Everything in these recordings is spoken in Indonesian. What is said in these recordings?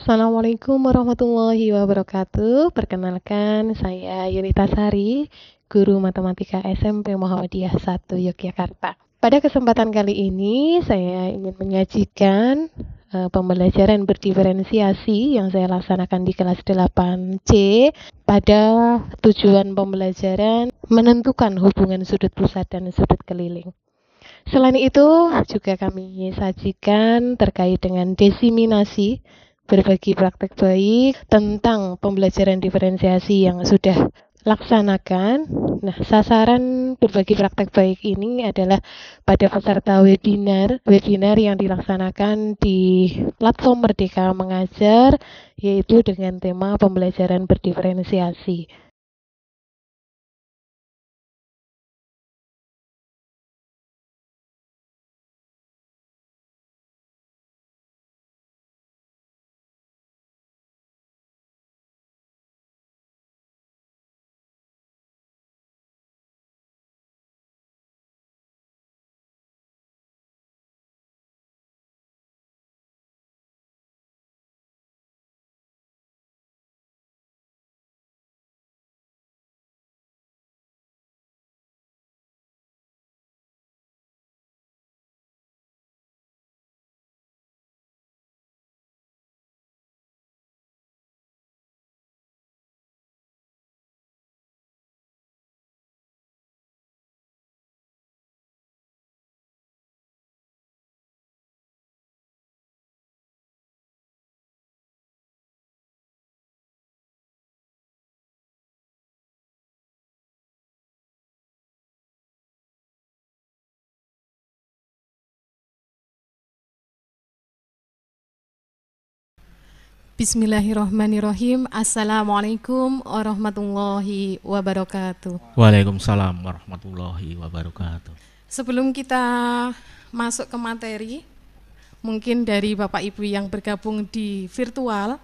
Assalamualaikum warahmatullahi wabarakatuh. Perkenalkan, saya Yunita Sari, guru matematika SMP Muhammadiyah 1 Yogyakarta. Pada kesempatan kali ini, saya ingin menyajikan pembelajaran berdiferensiasi yang saya laksanakan di kelas 8C pada tujuan pembelajaran menentukan hubungan sudut pusat dan sudut keliling. Selain itu, juga kami sajikan terkait dengan desiminasi, berbagi praktek baik tentang pembelajaran diferensiasi yang sudah laksanakan. Nah, sasaran berbagi praktek baik ini adalah pada peserta webinar yang dilaksanakan di platform Merdeka Mengajar, yaitu dengan tema pembelajaran berdiferensiasi. Bismillahirrahmanirrahim. Assalamualaikum warahmatullahi wabarakatuh. Waalaikumsalam warahmatullahi wabarakatuh. Sebelum kita masuk ke materi, mungkin dari Bapak Ibu yang bergabung di virtual,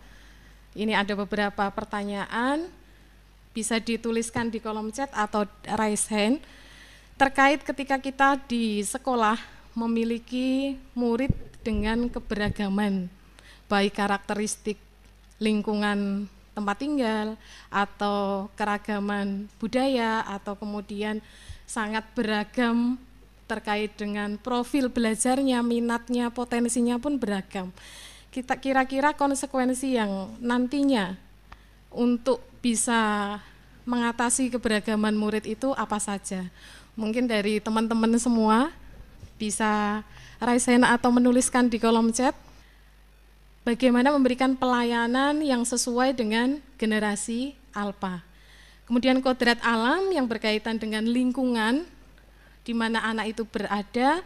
ini ada beberapa pertanyaan, bisa dituliskan di kolom chat atau raise hand, terkait ketika kita di sekolah memiliki murid dengan keberagaman, baik karakteristik lingkungan tempat tinggal atau keragaman budaya atau kemudian sangat beragam terkait dengan profil belajarnya, minatnya, potensinya pun beragam. Kita kira-kira konsekuensi yang nantinya untuk bisa mengatasi keberagaman murid itu apa saja? Mungkin dari teman-teman semua bisa raise hand atau menuliskan di kolom chat. Bagaimana memberikan pelayanan yang sesuai dengan generasi alpha. Kemudian kodrat alam yang berkaitan dengan lingkungan di mana anak itu berada,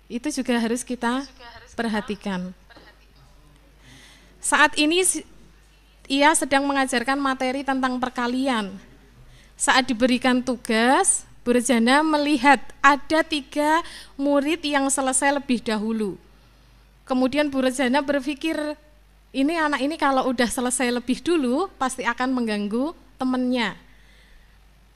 itu juga harus kita perhatikan. Saat ini ia sedang mengajarkan materi tentang perkalian. Saat diberikan tugas, Bu Rejana melihat ada 3 murid yang selesai lebih dahulu. Kemudian Bu Rejana berpikir, ini anak ini kalau udah selesai lebih dulu, pasti akan mengganggu temannya.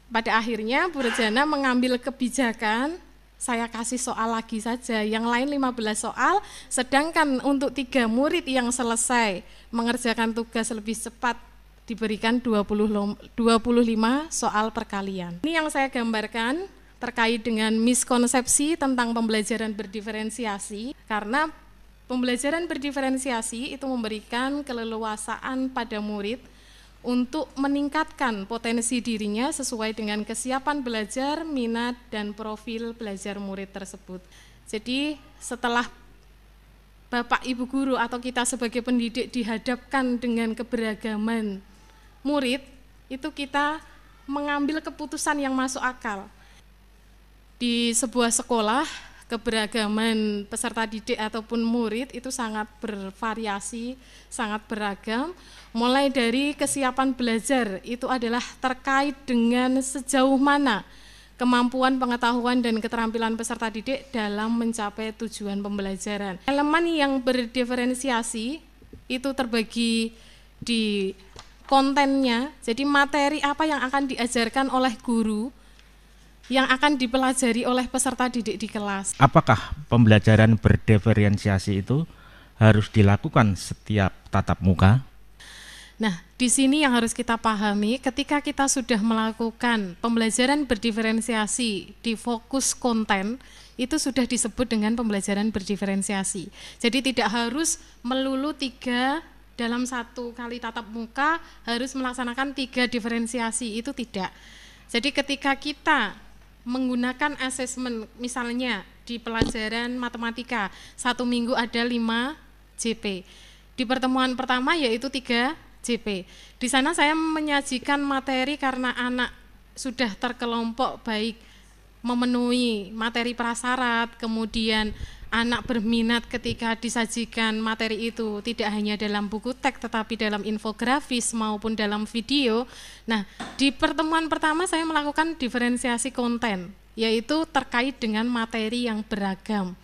Pada akhirnya Bu Rejana mengambil kebijakan, saya kasih soal lagi saja, yang lain 15 soal, sedangkan untuk 3 murid yang selesai mengerjakan tugas lebih cepat, diberikan 25 soal perkalian. Ini yang saya gambarkan terkait dengan miskonsepsi tentang pembelajaran berdiferensiasi, karena pembelajaran berdiferensiasi itu memberikan keleluasaan pada murid untuk meningkatkan potensi dirinya sesuai dengan kesiapan belajar, minat, dan profil belajar murid tersebut. Jadi setelah Bapak Ibu Guru atau kita sebagai pendidik dihadapkan dengan keberagaman murid, itu kita mengambil keputusan yang masuk akal. Di sebuah sekolah, keberagaman peserta didik ataupun murid itu sangat bervariasi, sangat beragam. Mulai dari kesiapan belajar itu adalah terkait dengan sejauh mana kemampuan pengetahuan dan keterampilan peserta didik dalam mencapai tujuan pembelajaran. Elemen yang berdiferensiasi itu terbagi di kontennya, jadi materi apa yang akan diajarkan oleh guru, yang akan dipelajari oleh peserta didik di kelas. Apakah pembelajaran berdiferensiasi itu harus dilakukan setiap tatap muka? Nah, di sini yang harus kita pahami ketika kita sudah melakukan pembelajaran berdiferensiasi di fokus konten, itu sudah disebut dengan pembelajaran berdiferensiasi. Jadi tidak harus melulu 3 dalam 1 kali tatap muka harus melaksanakan 3 diferensiasi, itu tidak. Jadi ketika kita menggunakan asesmen, misalnya di pelajaran matematika 1 minggu ada 5 JP. Di pertemuan pertama yaitu 3 JP. Di sana saya menyajikan materi karena anak sudah terkelompok baik memenuhi materi prasyarat, kemudian anak berminat ketika disajikan materi itu tidak hanya dalam buku teks tetapi dalam infografis maupun dalam video. Nah, di pertemuan pertama saya melakukan diferensiasi konten, yaitu terkait dengan materi yang beragam.